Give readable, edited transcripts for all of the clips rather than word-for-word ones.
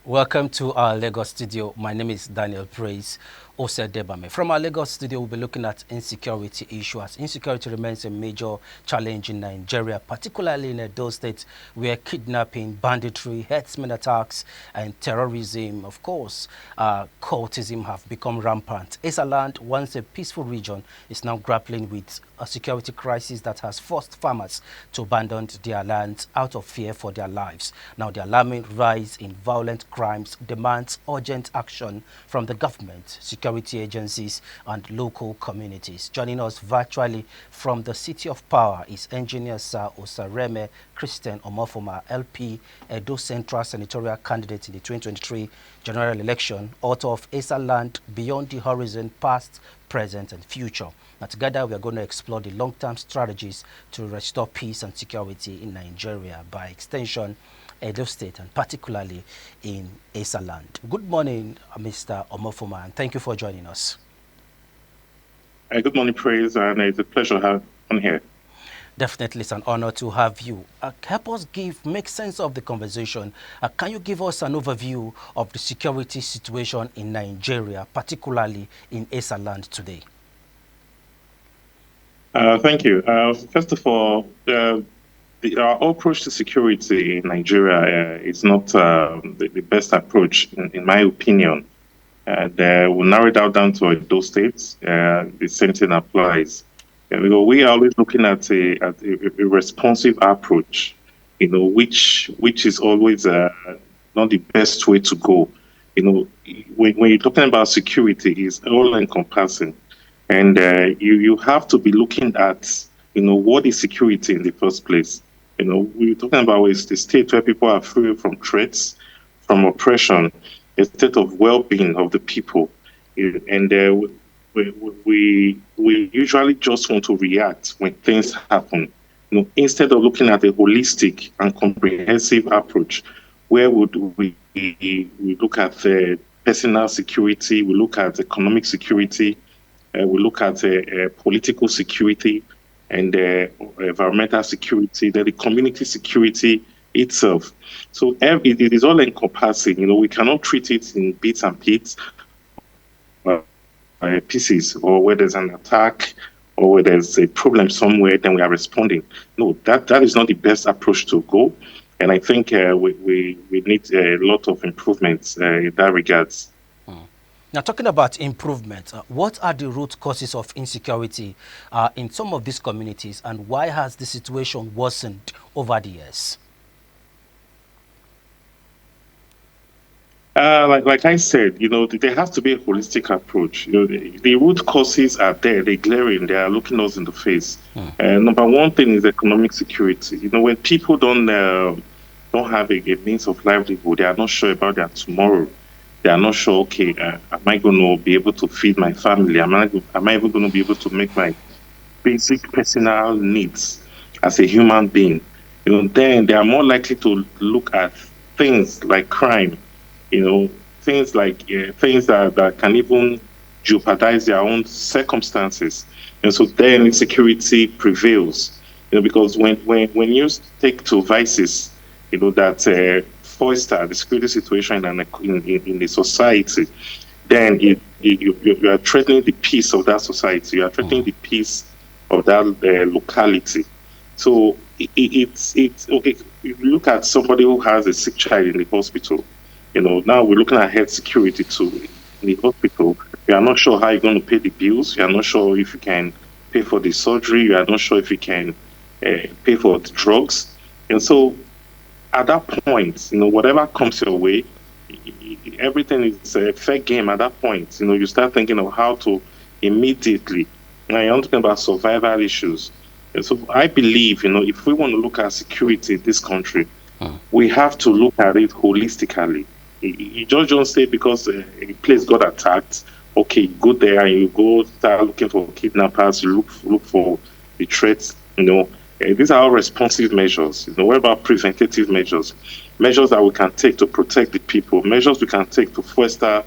Welcome to our Lagos studio. My name is Daniel Praise Osedebame. From our Lagos studio, we'll be looking at insecurity issues. Insecurity remains a major challenge in Nigeria, particularly in those states where kidnapping, banditry, herdsmen attacks, and terrorism, of course, cultism have become rampant. Esaland, once a peaceful region, is now grappling with a security crisis that has forced farmers to abandon their lands out of fear for their lives. Now, the alarming rise in violent crimes demands urgent action from the government, security agencies, and local communities. Joining us virtually from the City of Power is Engineer Sir Osareme Christian Omofoma, LP, Edo Central Senatorial candidate in the 2023 general election, author of Esa Land Beyond the Horizon, Past, Present, and Future. Now, together, we are going to explore the long-term strategies to restore peace and security in Nigeria, by extension, Edo State, and particularly in Esa Land. Good morning, Mr. Omofoma, and thank you for joining us. Good morning, Praise, and it's a pleasure to have on here. Definitely, it's an honor to have you. Help us make sense of the conversation. Can you give us an overview of the security situation in Nigeria, particularly in Esa Land today? Thank you. First of all, our approach to security in Nigeria is not the best approach, in my opinion. We'll narrow it down to those states. The same thing applies. We are always looking at a responsive approach, which is always not the best way to go. When you're talking about security, it's all encompassing. And you have to be looking at, what is security in the first place? We're talking about is the state where people are free from threats, from oppression, a state of well-being of the people. And we usually just want to react when things happen, instead of looking at a holistic and comprehensive approach, where would we look at personal security, we look at economic security, we look at political security and environmental security, then the community security itself. So it is all encompassing. We cannot treat it in bits and pieces, pieces, or where there's an attack or where there's a problem somewhere, then we are responding. No, that is not the best approach to go. And I think we need a lot of improvements in that regards. Now, talking about improvement, what are the root causes of insecurity in some of these communities, and why has the situation worsened over the years? Like I said, there has to be a holistic approach. The root causes are there, they're glaring, they are looking us in the face. Number one thing is economic security. When people don't have a means of livelihood, they are not sure about their tomorrow. They are not sure, okay, am I going to be able to feed my family? Am I even going to be able to make my basic personal needs as a human being? Then they are more likely to look at things like crime, things like things that can even jeopardize their own circumstances. And so then insecurity prevails, because when you take to vices, that foster the security situation in the society, then you are threatening the peace of that society. You are threatening the peace of that locality. So it's okay. You look at somebody who has a sick child in the hospital. Now we're looking at health security too. In the hospital, you are not sure how you're going to pay the bills. You are not sure if you can pay for the surgery. You are not sure if you can pay for the drugs. And so at that point, whatever comes your way, everything is a fair game at that point. You start thinking of how to immediately. Now you're talking about survival issues. And so I believe, if we want to look at security in this country, we have to look at it holistically. You just don't say because a place got attacked, okay, you go there and you go start looking for kidnappers, you look for the threats, these are all responsive measures. What about preventative measures? Measures that we can take to protect the people, measures we can take to foster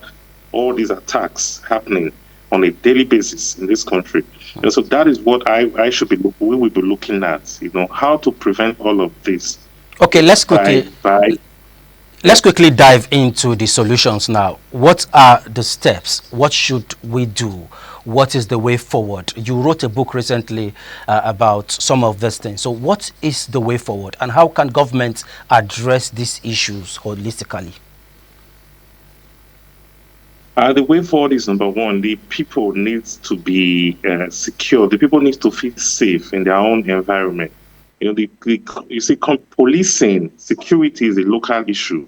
all these attacks happening on a daily basis in this country. And so that is what we will be looking at, how to prevent all of this. Okay, let's quickly Let's quickly dive into the solutions now. What are the steps? What should we do? What is the way forward? You wrote a book recently about some of these things. So what is the way forward and how can government address these issues holistically? The way forward is number one, the people needs to be secure. The people need to feel safe in their own environment. You see, policing, security is a local issue.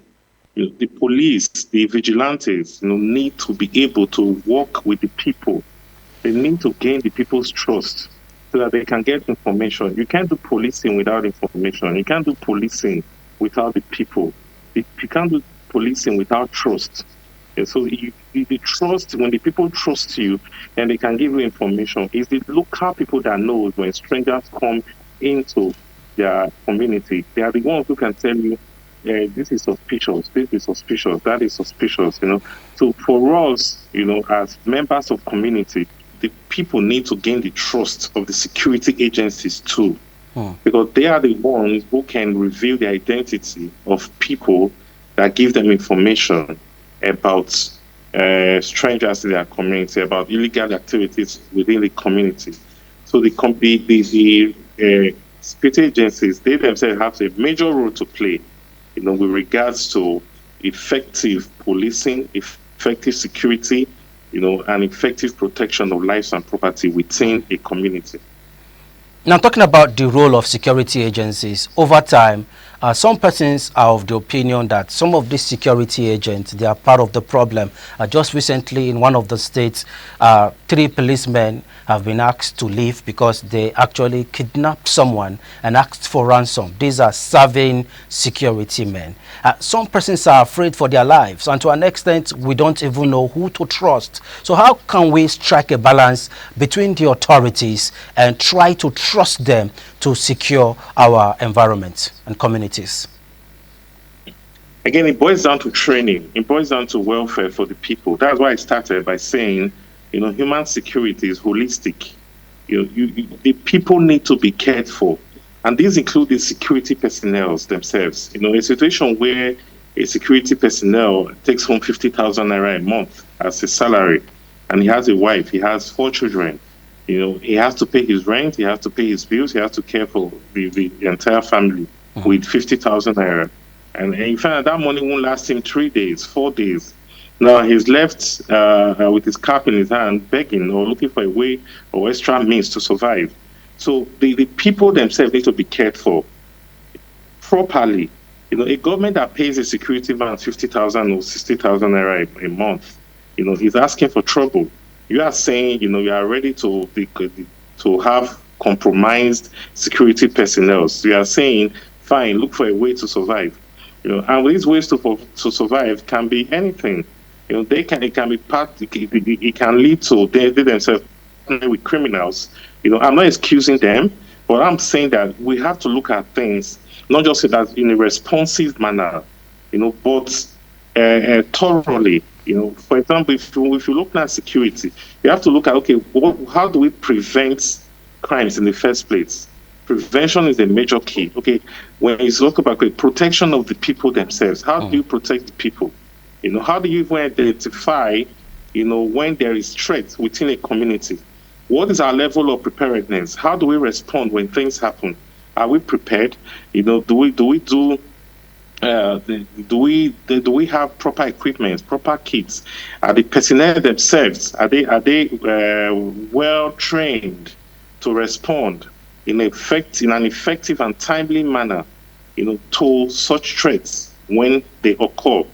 The police, the vigilantes, need to be able to work with the people. They need to gain the people's trust so that they can get information. You can't do policing without information. You can't do policing without the people. You can't do policing without trust. And so the trust, when the people trust you and they can give you information, it's the local people that know when strangers come into their community. They are the ones who can tell you, this is suspicious, that is suspicious. So for us, as members of community, the people need to gain the trust of the security agencies too. Because they are the ones who can reveal the identity of people that give them information about strangers in their community, about illegal activities within the community. So the security agencies, they themselves have a major role to play, with regards to effective policing, effective security, and effective protection of lives and property within a community. Now, talking about the role of security agencies, over time, some persons are of the opinion that some of these security agents, they are part of the problem. Just recently, in one of the states, 3 policemen have been asked to leave because they actually kidnapped someone and asked for ransom. These are serving security men. Some persons are afraid for their lives, and to an extent, we don't even know who to trust. So how can we strike a balance between the authorities and try to trust them to secure our environment and communities? Again, it boils down to training. It boils down to welfare for the people. That's why I started by saying, human security is holistic. The people need to be cared for. And these include the security personnel themselves. A situation where a security personnel takes home 50,000 naira a month as a salary, and he has a wife, he has 4 children. He has to pay his rent, he has to pay his bills, he has to care for the entire family with 50,000 naira. And in fact, that money won't last him 3 days, 4 days. Now he's left with his cap in his hand, begging or looking for a way or extra means to survive. So the people themselves need to be cared for properly. A government that pays a security man 50,000 or 60,000 naira a month, is asking for trouble. You are saying, you are ready to have compromised security personnel. So you are saying, fine, look for a way to survive. And these ways to survive can be anything. It can be it can lead to they themselves with criminals. I'm not excusing them, but I'm saying that we have to look at things not just in a responsive manner, but thoroughly. For example, if you look at security, you have to look at, okay, how do we prevent crimes in the first place? Prevention is a major key. Okay, when you talk about protection of the people themselves, how do you protect the people? How do you even identify, when there is threat within a community? What is our level of preparedness? How do we respond when things happen? Are we prepared? Do we have proper equipment, proper kits? Are the personnel themselves, are they well trained to respond in an effective and timely manner, to such threats when they occur?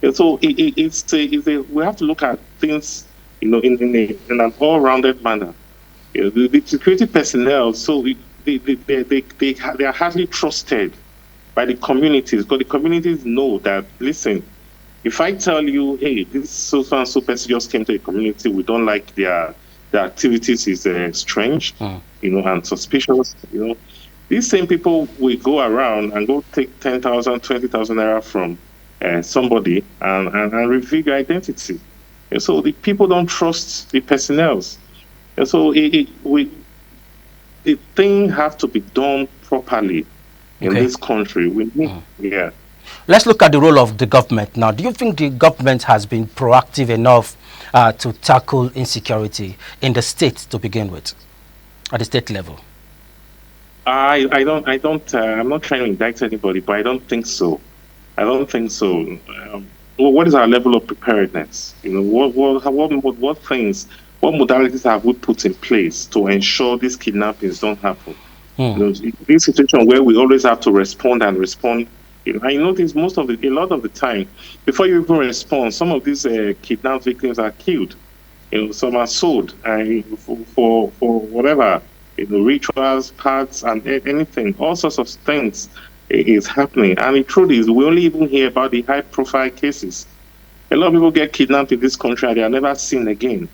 And so we have to look at things, in an all-rounded manner. The security personnel, so they are hardly trusted by the communities, because the communities know that, listen, if I tell you, hey, this so and so person just came to a community, we don't like their activities is strange, and suspicious, these same people will go around and go take 10,000, 20,000 naira from somebody and reveal their identity. And so the people don't trust the personnel. And so the thing have to be done properly in this country. We need, let's look at the role of the government now. Do you think the government has been proactive enough to tackle insecurity in the state to begin with, at the state level? I'm not trying to indict anybody, but I don't think so. I don't think so. What is our level of preparedness? What things, what modalities have we put in place to ensure these kidnappings don't happen? This situation where we always have to respond and respond. I notice a lot of the time, before you even respond, some of these kidnapped victims are killed. Some are sold for whatever, rituals, parts, and anything. All sorts of things is happening. And the truth is, we only even hear about the high-profile cases. A lot of people get kidnapped in this country and they are never seen again.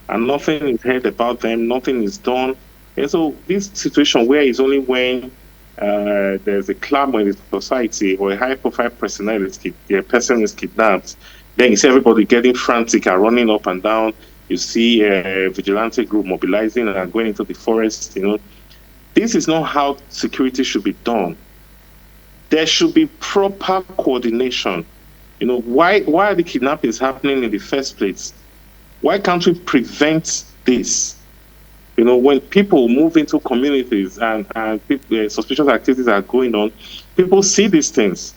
And nothing is heard about them, nothing is done. And so this situation where it's only when there's a clamor in the society or a high-profile person is kidnapped, then you see everybody getting frantic and running up and down. You see a vigilante group mobilizing and going into the forest. This is not how security should be done. There should be proper coordination. Why are the kidnappings happening in the first place? Why can't we prevent this? When people move into communities and suspicious activities are going on, people see these things.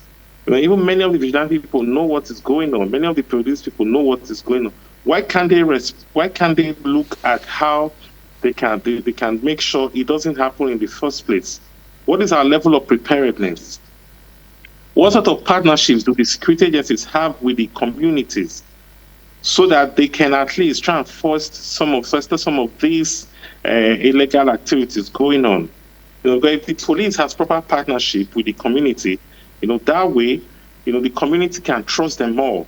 Even many of the vigilante people know what is going on. Many of the police people know what is going on. Why can't they look at how they can make sure it doesn't happen in the first place? What is our level of preparedness? What sort of partnerships do the security agencies have with the communities so that they can at least try and foster some of these illegal activities going on? If the police has proper partnership with the community, that way, the community can trust them more.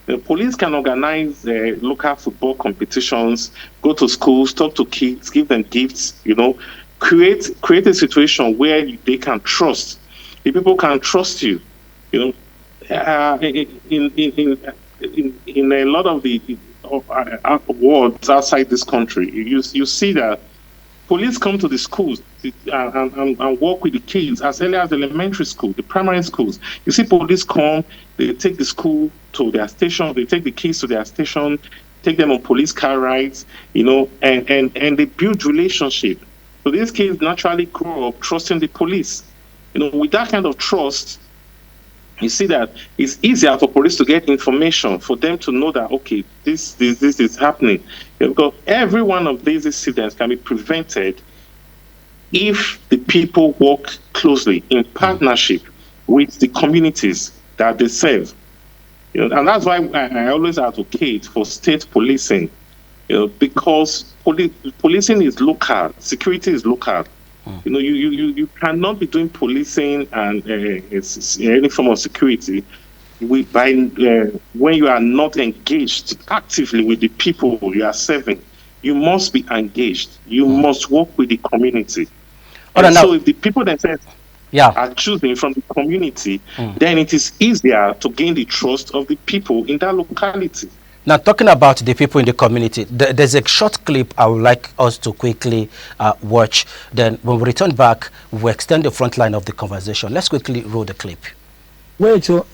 The police can organize local football competitions, go to schools, talk to kids, give them gifts, create a situation where they can trust. The people can trust you. In a lot of the wards outside this country, you see that police come to the schools and work with the kids as early as elementary school, the primary schools. You see police come, they take the school to their station, they take the kids to their station, take them on police car rides, and they build relationship. So these kids naturally grow up trusting the police. With that kind of trust, you see that it's easier for police to get information, for them to know that, okay, this is happening. Because every one of these incidents can be prevented if the people work closely in partnership with the communities that they serve. And that's why I always advocate for state policing, because policing is local, security is local. You cannot be doing policing and any form of security when you are not engaged actively with the people you are serving. You must be engaged. You must work with the community. So if the people themselves are choosing from the community, then it is easier to gain the trust of the people in that locality. Now, talking about the people in the community, there's a short clip I would like us to quickly watch. Then when we return back, we'll extend the front line of the conversation. Let's quickly roll the clip. Wait, so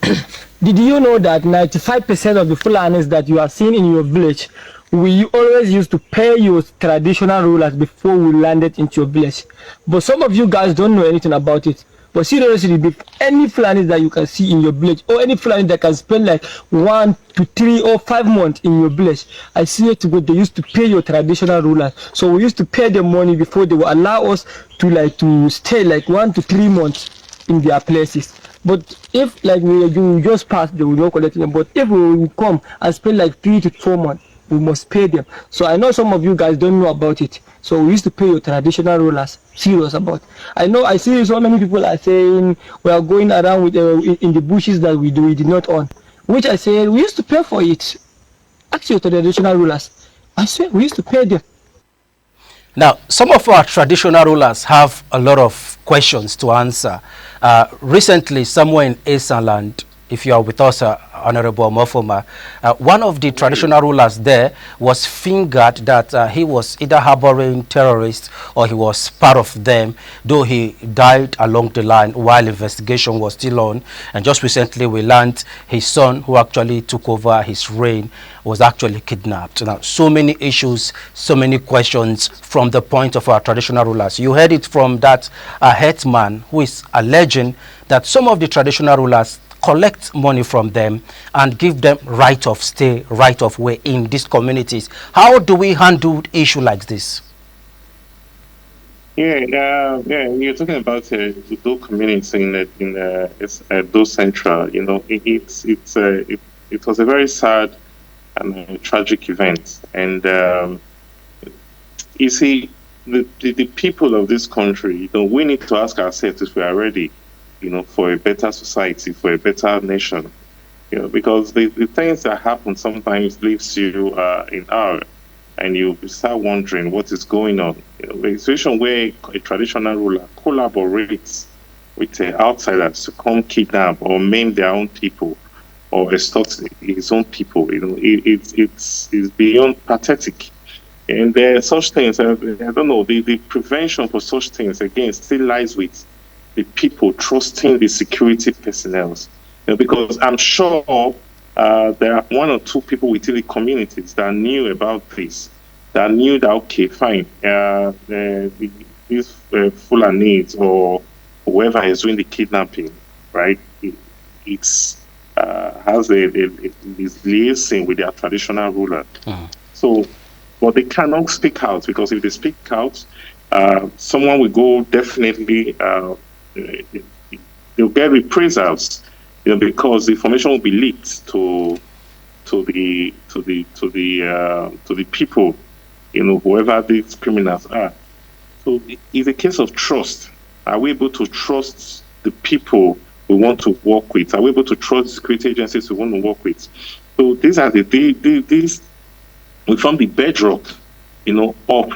did you know that 95% of the Fulanis that you are seeing in your village, we always used to pay your traditional rulers before we landed into your village? But some of you guys don't know anything about it. But seriously, any Fulani that you can see in your village, or any Fulani that can spend like 1 to 3 or 5 months in your village, I see it to go, they used to pay your traditional rulers. So we used to pay them money before they would allow us to stay like 1 to 3 months in their places. But if we just pass, they will not collect them. But if we come and spend like 3 to 4 months, we must pay them. So I know some of you guys don't know about it. So we used to pay your traditional rulers. Serious about. I see so many people are saying we are going around with in the bushes that we did not own. Which I say we used to pay for it. Actually, traditional rulers, I swear we used to pay them. Now, some of our traditional rulers have a lot of questions to answer. Recently, somewhere in Eastern land, if you are with us, Honorable Mofoma, one of the traditional rulers there was fingered that he was either harboring terrorists or he was part of them, though he died along the line while investigation was still on. And just recently we learned his son, who actually took over his reign, was actually kidnapped. Now, so many issues, so many questions from the point of our traditional rulers. You heard it from that headman who is alleging that some of the traditional rulers collect money from them and give them right of stay, right of way in these communities. How do we handle issue like this? Yeah. You're talking about those communities in those central. You know, it was a very sad and tragic event, and you see, the people of this country, you know, we need to ask ourselves if we are ready, you know, for a better society, for a better nation. You know, because the things that happen sometimes leaves you in awe, and you start wondering what is going on. You know, the situation where a traditional ruler collaborates with outsiders to come kidnap or maim their own people or extort his own people, you know, it's beyond pathetic. And there are such things, I don't know, the prevention for such things, again, still lies with the people trusting the security personnel. You know, because I'm sure there are one or two people within the communities that knew about this, that knew that, okay, fine, these Fulanis or whoever is doing the kidnapping, right, it's has is liaising with their traditional ruler. So, but they cannot speak out, because if they speak out, someone will go definitely. They'll get reprisals, you know, because the information will be leaked to the people, you know, whoever these criminals are. So it's a case of trust. Are we able to trust the people we want to work with? Are we able to trust the security agencies we want to work with? So these are these we form the bedrock, you know, up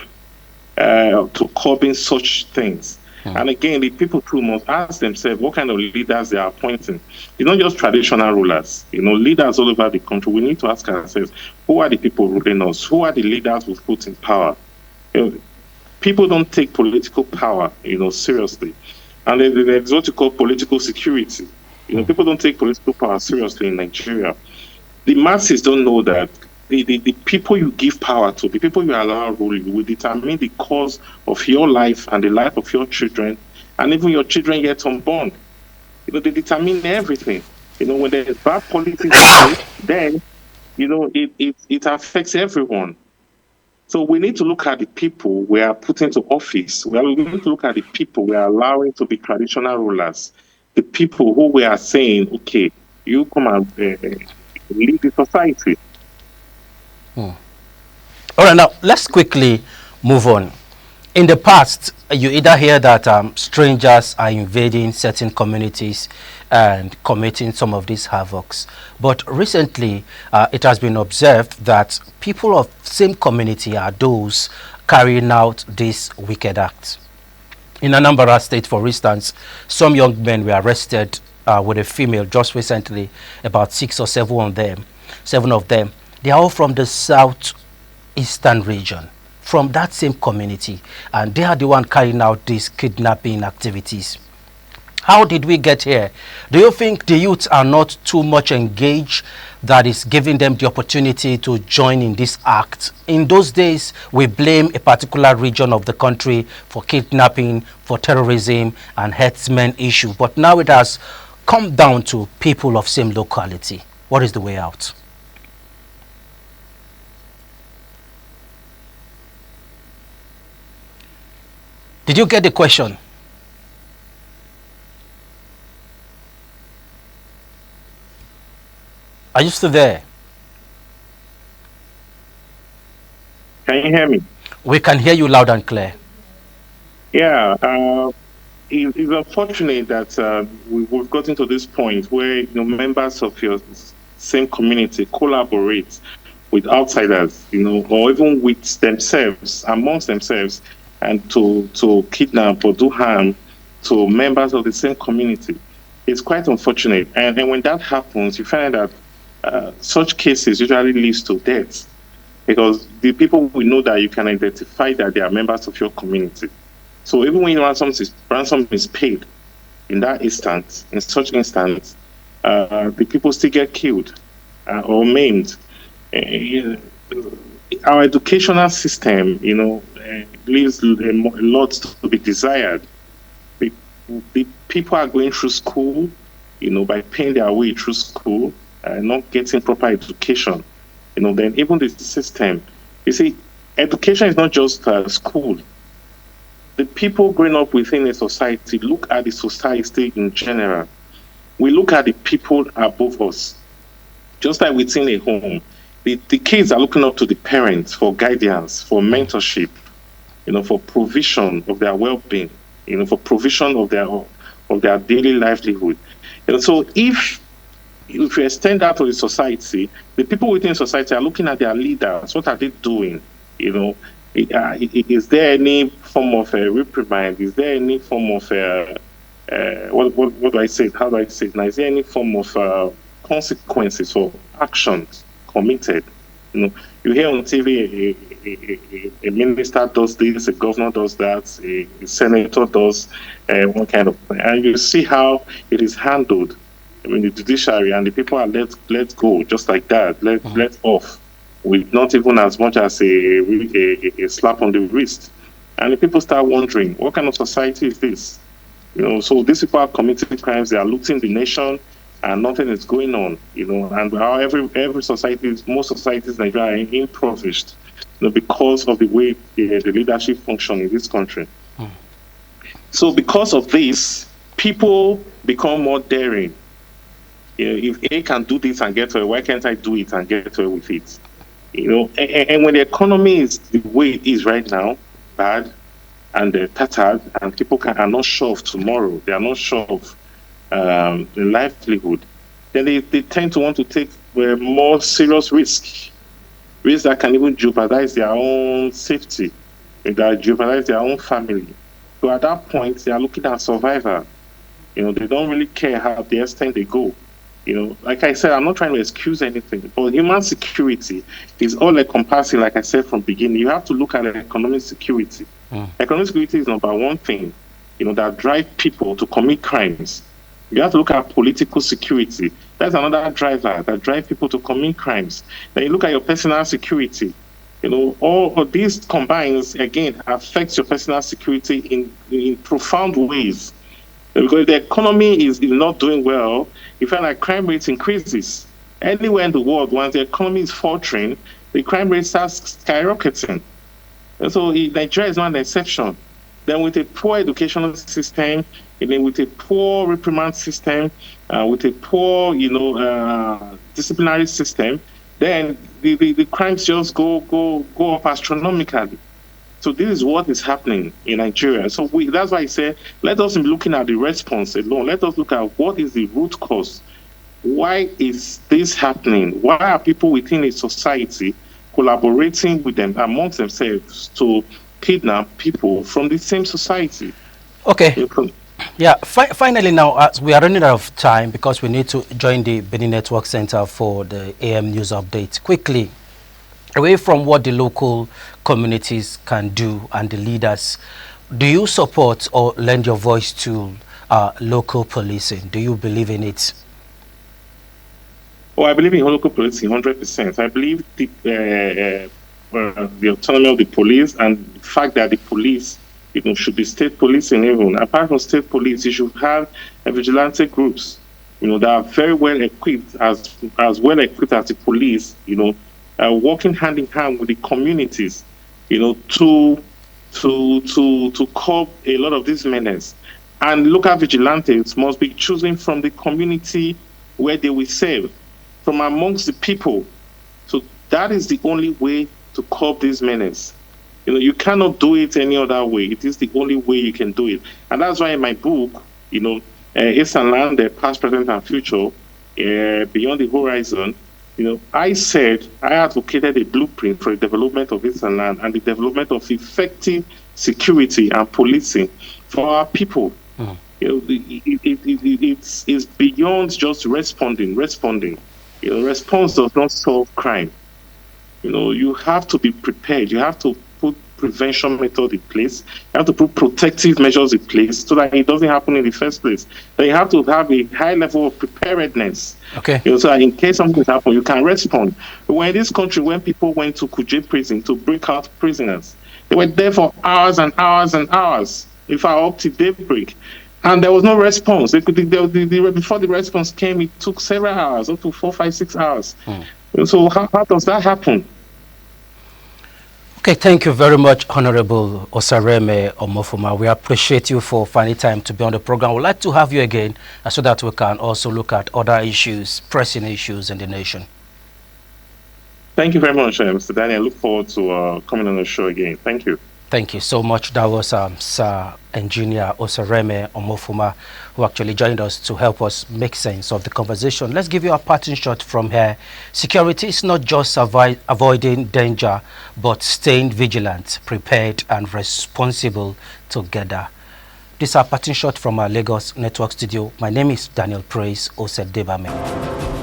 to curbing such things. And again, the people too must ask themselves what kind of leaders they are appointing. It's not just traditional rulers, you know, leaders all over the country. We need to ask ourselves, who are the people ruling us? Who are the leaders we've put in power? You know, people don't take political power, you know, seriously. And there's what you call political security. You know, people don't take political power seriously in Nigeria. The masses don't know that the people you give power to, the people you allow rule you, will determine the course of your life and the life of your children, and even your children yet unborn. You know, they determine everything. You know, when there's bad politics, then, you know, it affects everyone. So we need to look at the people we are putting to office. We need to look at the people we are allowing to be traditional rulers, the people who we are saying, okay, you come and lead the society. All right, now let's quickly move on. In the past, you either hear that strangers are invading certain communities and committing some of these havocs. But recently, it has been observed that people of same community are those carrying out these wicked acts. In Anambra State, for instance, some young men were arrested with a female just recently, about 6 or 7 of them. 7 of them. They are all from the southeastern region, from that same community, and they are the one carrying out these kidnapping activities. How did we get here? Do you think the youths are not too much engaged that is giving them the opportunity to join in this act? In those days, we blame a particular region of the country for kidnapping, for terrorism and herdsmen issue, but now it has come down to people of same locality. What is the way out? Did you get the question? Are you still there? Can you hear me? We can hear you loud and clear. Yeah, it's unfortunate that we've gotten to this point where, you know, members of your same community collaborate with outsiders, you know, or even with themselves, amongst themselves, and to kidnap or do harm to members of the same community. It's quite unfortunate. And when that happens, you find that such cases usually leads to death because the people will know that you can identify that they are members of your community. So even when ransom is paid in that instance, in such instance, the people still get killed or maimed. Our educational system, leaves a lot to be desired. The, the people are going through school, by paying their way through school, not getting proper education. Then even the system. You see, education is not just school. The people growing up within a society look at the society in general. We look at the people above us. Just like within a home, the kids are looking up to the parents for guidance, for mentorship, for provision of their well-being, for provision of their daily livelihood. So if you extend that to the society, the people within society are looking at their leaders. What are they doing? Is there any form of a reprimand? Is there any form of what do I say? How do I say it now? Is there any form of consequences or actions committed? You hear on TV a minister does this, a governor does that, a senator does one kind of thing, and you see how it is handled. I mean, the judiciary and the people are let go just like that, let off, with not even as much as a slap on the wrist. And the people start wondering, what kind of society is this? So these people are committing crimes, they are looting the nation, and nothing is going on, and how every society, most societies in Nigeria are impoverished, because of the way the leadership function in this country. So because of this, people become more daring. If A can do this and get away, why can't I do it and get away with it? And when the economy is the way it is right now, bad and tattered, and people are not sure of tomorrow, they are not sure of the livelihood, then they tend to want to take more serious risks that can even jeopardize their own safety, that jeopardize their own family. So at that point, they are looking at survival. They don't really care how the extent they go. Like I said, I'm not trying to excuse anything, but human security is all encompassing. Like I said from the beginning, you have to look at economic security. Economic security is number one thing, that drive people to commit crimes. You have to look at political security. That's another driver that drives people to commit crimes. Then you look at your personal security. All of these combines, again, affects your personal security in profound ways. Because the economy is not doing well, you find that crime rates increases. Anywhere in the world, once the economy is faltering, the crime rate starts skyrocketing. And so Nigeria is not an exception. Then with a poor educational system, with a poor reprimand system, with a poor, disciplinary system, then the crimes just go up astronomically. So this is what is happening in Nigeria. So that's why I say, let us be looking at the response alone. Let us look at what is the root cause. Why is this happening? Why are people within a society collaborating with them amongst themselves to kidnap people from the same society? Okay. Yeah, finally now, we are running out of time because we need to join the Benin Network Center for the AM News Update. Quickly, away from what the local communities can do and the leaders, do you support or lend your voice to local policing? Do you believe in it? Oh, I believe in local policing 100%. I believe the autonomy of the police and the fact that the police should be state policing even. Apart from state police, you should have vigilante groups, that are very well equipped, as well equipped as the police, working hand in hand with the communities, to curb a lot of these menace. And local vigilantes must be chosen from the community where they will serve, from amongst the people. So that is the only way to curb this menace. You cannot do it any other way. It is the only way you can do it. And that's why in my book, Eastern Land, the past, present, and future, beyond the horizon, I advocated a blueprint for the development of Eastern Land and the development of effective security and policing for our people. You know, it's beyond just responding. You know, response does not solve crime. You know, you have to be prepared. You have to put prevention method in place. You have to put protective measures in place so that it doesn't happen in the first place. Then you have to have a high level of preparedness. Okay. You know, so that in case something happens, you can respond. When in this country, when people went to Kuje prison to break out prisoners, they were there for hours and hours and hours. In fact, up to daybreak. And there was no response. Before the response came, it took several hours, up to 4, 5, 6 hours. So how does that happen? Okay, thank you very much, Honorable Osareme Omofuma. We appreciate you for finding time to be on the program. We'd like to have you again so that we can also look at other issues, pressing issues in the nation. Thank you very much, Mr. Daniel. I look forward to coming on the show again. Thank you. Thank you so much. That was Sir Engineer Osareme Omofuma, who actually joined us to help us make sense of the conversation. Let's give you a parting shot from here. Security is not just avoiding danger, but staying vigilant, prepared, and responsible together. This is our parting shot from our Lagos Network studio. My name is Daniel Praise Osedebame.